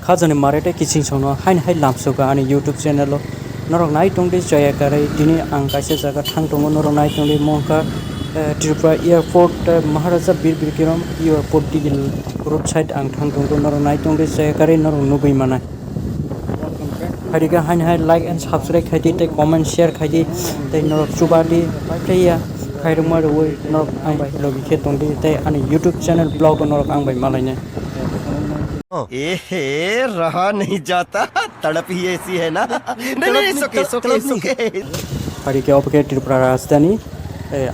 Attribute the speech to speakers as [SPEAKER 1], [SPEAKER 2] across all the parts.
[SPEAKER 1] khajani marete kiching sono hain hai lamsuka ani YouTube channel o norok nai tongdi jaya karai dini ang kaisa jaga thang tongo norok nai tongdi mongka Tripura airport Maharaja Bir Bikram airport digil roadside ang thang tongo norok nai tongdi jaya karai norok nugui mana Harika hain hai like and subscribe khai di comment share khai di norok chubadi playa khairumar woi norok ang bai logi khe tongdi ani YouTube channel blog norok ang bai malaine
[SPEAKER 2] रहा नहीं जाता तड़प ही ऐसी है ना नहीं सुके
[SPEAKER 1] Harike opke Tripura rajdhani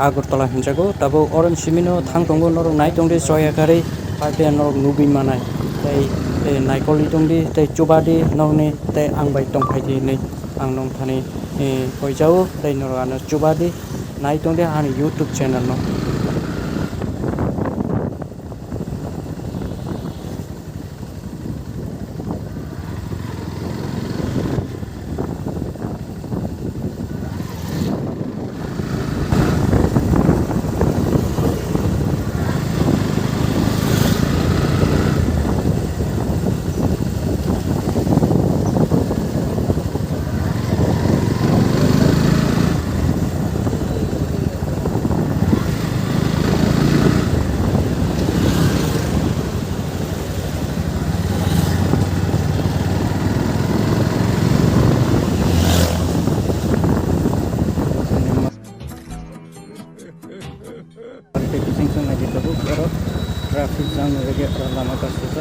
[SPEAKER 1] Agartala hinjago tabo oran simino thang tongo norok nai tongdi joya karai party norok nugui manai tei naikoli tongdi tei chubadi norni tei angbai tongkhai di nei ang nong thani hoijao tei norok ana chubadi nai tongdi ani YouTube channel no traffic jam lagi lama kasih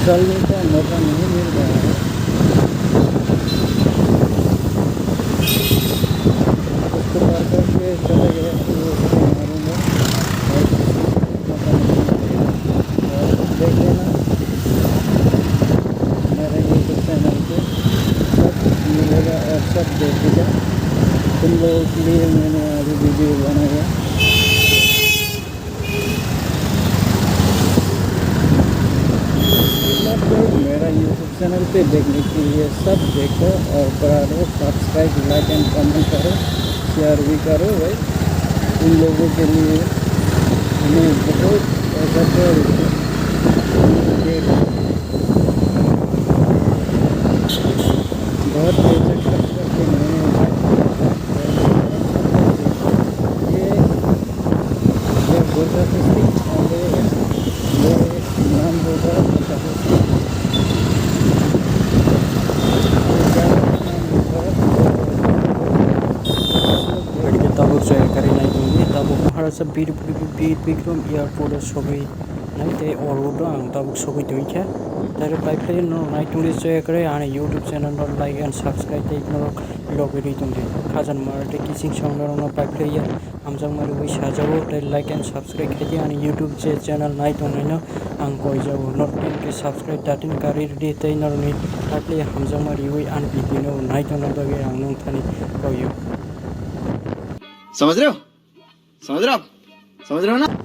[SPEAKER 1] चलने का मौका नहीं मिल रहा है उसको पार करके चले गए तो हमारे में देख लेना मेरे यूट्यूब चैनल पे सब मिलेगा और सब देखिएगा तुम लोगों के लिए मैंने अभी वीडियो बनाया मेरा YouTube चैनल पे देखने के लिए सब देखो और करो सब्सक्राइब लाइक एंड कमेंट करो शेयर भी करो भाई उन लोगों के लिए हमें बहुत ऐसा बहुत पैसे खर्च करके मैंने ये बोलता ये नाम बोलता Maharaja Bir Bikram airport sobai nai te oro do ang tabuk sobai doikha tare pipeline no nai tungli joya kare ane YouTube channel no like and subscribe te no logiri tungli khajan marte kissing song no pipeline hamjang mari wi sajawo te like and subscribe kheti ane YouTube channel nai tongnai no ang koi jawo not ke subscribe datin kari de te no ni pipeline hamjang mari wi an video nai tongnai bage ang nong thani koyo
[SPEAKER 3] समझ रहे हो समझ रहे हो आप समझ रहे हो ना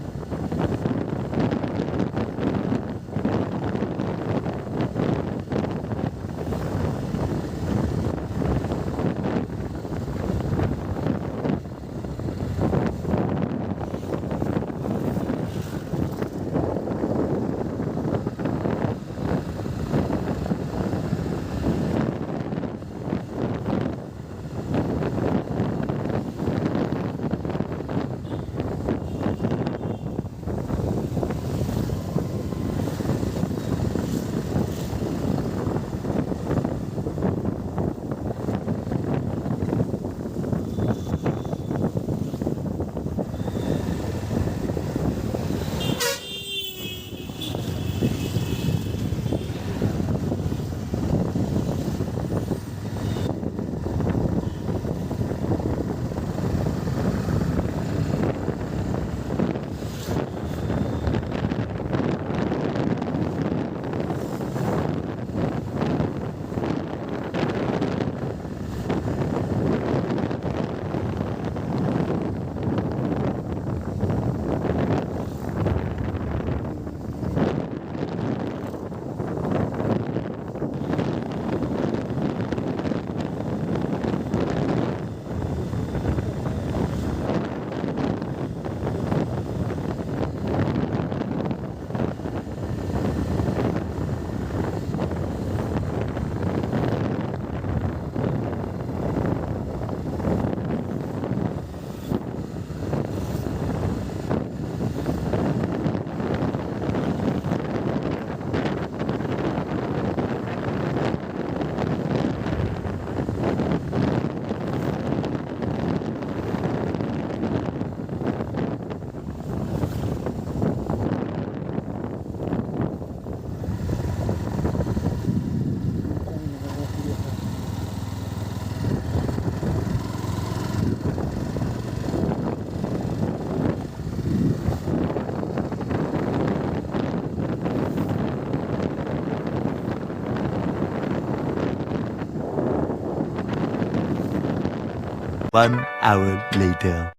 [SPEAKER 2] One hour later.